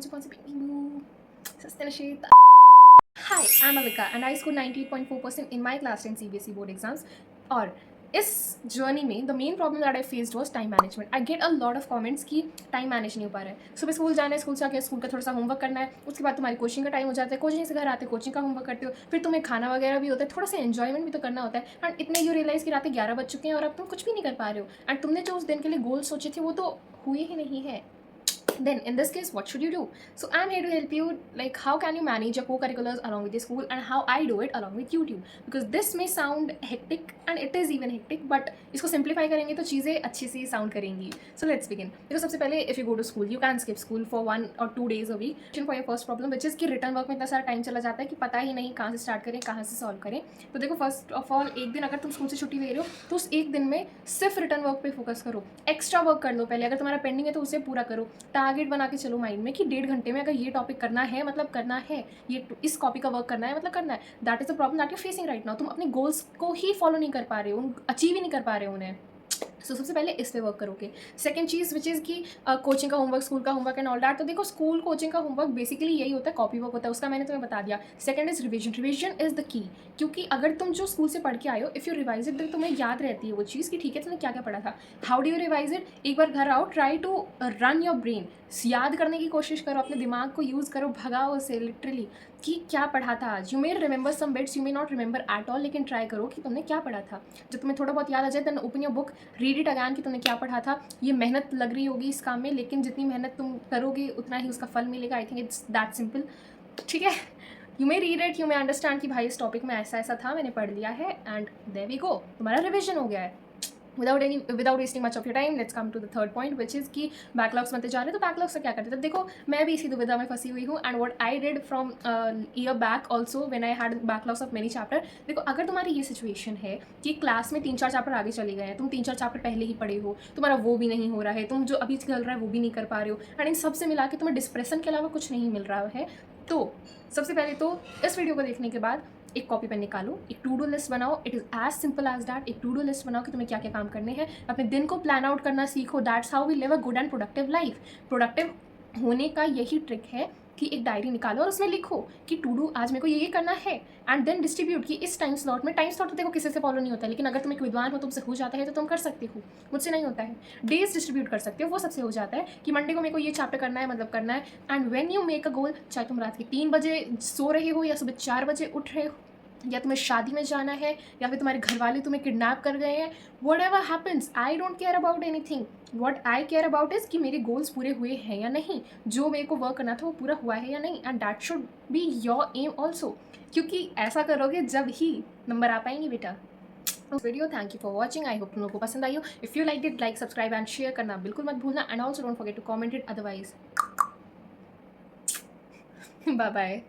कौन सी सस्ते नशे। Hi, I'm Avika and I scored 98.4% in my class 10 CBSE board exams. और इस जर्नी में the main problem that I faced was time management. I get a lot of comments कि time manage नहीं हो पा रहा है. सुबह स्कूल जाना है, स्कूल से आके स्कूल का थोड़ा सा होमवर्क करना है, उसके बाद तुम्हारी कोचिंग का टाइम हो जाता है, कोचिंग से घर आते कोचिंग का होमवर्क करते हो, फिर तुम्हें खाना वगैरह भी होता है, थोड़ा सा एन्जॉयमेंट भी तो करना होता है. एंड इतने यू रियलाइज़ कि रात 11 बज चुके हैं और अब तुम कुछ भी नहीं कर पा रहे हो. एंड तुमने जो उस दिन के लिए गोल सोचे थे वो तो हुए ही नहीं है. Then in this case, what should you do? So I'm here to help you, like how can you manage your co-curriculars along with your school and how I do it along with YouTube, because this may sound hectic and it is even hectic, but इसको simplify करेंगे तो चीज़ें अच्छी सी sound करेंगी. So let's begin. देखो सबसे पहले if you go to school, you can skip school for 1 or 2 days a week. For your first problem, which is कि written work में इतना सारा टाइम चला जाता है कि पता ही नहीं कहाँ से स्टार्ट करें, कहाँ से सॉल्व करें. तो देखो फर्स्ट ऑफ ऑल एक दिन अगर तुम स्कूल से छुट्टी ले रहे हो तो उस एक दिन में सिर्फ रिटर्न वर्क पे फोकस करो. एक्स्ट्रा वर्क कर लो पहले, अगर तुम्हारा पेंडिंग है तो उसे पूरा करो. टारगेट बना के चलो माइंड में कि 1.5 घंटे में अगर ये टॉपिक करना है मतलब करना है, ये इस कॉपी का वर्क करना है मतलब करना है. That is the problem that you facing right now. तुम अपने गोल्स को ही फॉलो नहीं कर पा रहे हो, अचीव ही नहीं कर पा रहे हो उन्हें. सो सबसे पहले इस पे वर्क करोगे. सेकंड चीज़ विच इज़ कि कोचिंग का होमवर्क, स्कूल का होमवर्क एंड ऑल दैट. तो देखो स्कूल कोचिंग का होमवर्क बेसिकली यही होता है, कॉपी वर्क होता है, उसका मैंने तुम्हें बता दिया. Second is revision. Revision is the key, क्योंकि अगर तुम जो स्कूल से पढ़ के आए हो, इफ़ यू रिवाइज इट तो तुम्हें याद रहती है वो चीज़ कि ठीक है तुमने क्या क्या पढ़ा था. How do you revise it? एक बार घर आओ, try to run your brain. याद करने की कोशिश करो, अपने दिमाग को यूज़ करो, भगाओ उसे लिटरली कि क्या पढ़ा था आज. You may remember some bits, you may not remember at all, लेकिन ट्राई करो कि तुमने क्या पढ़ा था. जब तुम्हें थोड़ा बहुत याद आ जाए then open your book, read it again कि तुमने क्या पढ़ा था. ये मेहनत लग रही होगी इस काम में, लेकिन जितनी मेहनत तुम करोगे उतना ही उसका फल मिलेगा. I think it's that simple. ठीक है, you may read it, you may understand कि भाई इस टॉपिक में ऐसा ऐसा था, मैंने पढ़ लिया है एंड देयर वी गो, तुम्हारा रिविजन हो गया है. without wasting much of your time, let's come to the third point, which is कि बैकलॉग्स बनते जा रहे हैं. तो बैकलॉग से क्या करते थे? देखो मैं भी इसी दुविधा में फंसी हुई हूँ. And what I did from year back also when I had backlogs of many chapter. देखो अगर तुम्हारी ये सिचुएशन है कि क्लास में 3-4 चैप्टर आगे चले गए हैं, तुम 3-4 चैप्टर पहले ही पढ़े हो, तुम्हारा वो भी नहीं हो रहा है, तुम जो अभी चल रहा है वो भी नहीं कर पा रहे हो, एंड इन सब से मिला के तुम्हें डिस्प्रेशन के अलावा कुछ नहीं मिल रहा है, तो सबसे पहले तो इस वीडियो को देखने के बाद एक कॉपी पेन निकालो, एक टू डू लिस्ट बनाओ. It is as simple as that. एक टू डू लिस्ट बनाओ कि तुम्हें क्या क्या काम करने हैं, अपने दिन को प्लान आउट करना सीखो. That's how we live a good and productive life. Productive होने का यही ट्रिक है कि एक डायरी निकालो और उसमें लिखो कि टू डू आज मेरे को ये करना है, एंड देन डिस्ट्रीब्यूट कि इस टाइम स्लॉट में. टाइम स्लॉट तो देखो किसी से फॉलो नहीं होता है, लेकिन अगर तुम एक विद्वान हो, तुमसे हो जाता है तो तुम कर सकते हो, मुझसे नहीं होता है. डेज डिस्ट्रीब्यूट कर सकते हो, वो सबसे हो जाता है कि मंडे को मेरे को ये चैप्टर करना है मतलब करना है. And when you make a goal, चाहे तुम रात के 3 बजे सो रहे हो या सुबह 4 बजे उठ रहे हो, या तुम्हें शादी में जाना है, या फिर तुम्हारे घर वाले तुम्हें किडनैप कर गए हैं, what ever happens, I don't care about any thing. What I care about is कि मेरे गोल्स पूरे हुए हैं या नहीं, जो मेरे को वर्क करना था वो पूरा हुआ है या नहीं. And that should be your aim also, क्योंकि ऐसा करोगे जब ही नंबर आ पाएंगे बेटा. Video thank you for watching. I hope तुम लोगों को पसंद आई हो. If you like it, like subscribe and share करना बिल्कुल मत भूलना. And also don't forget to comment it. Otherwise bye bye.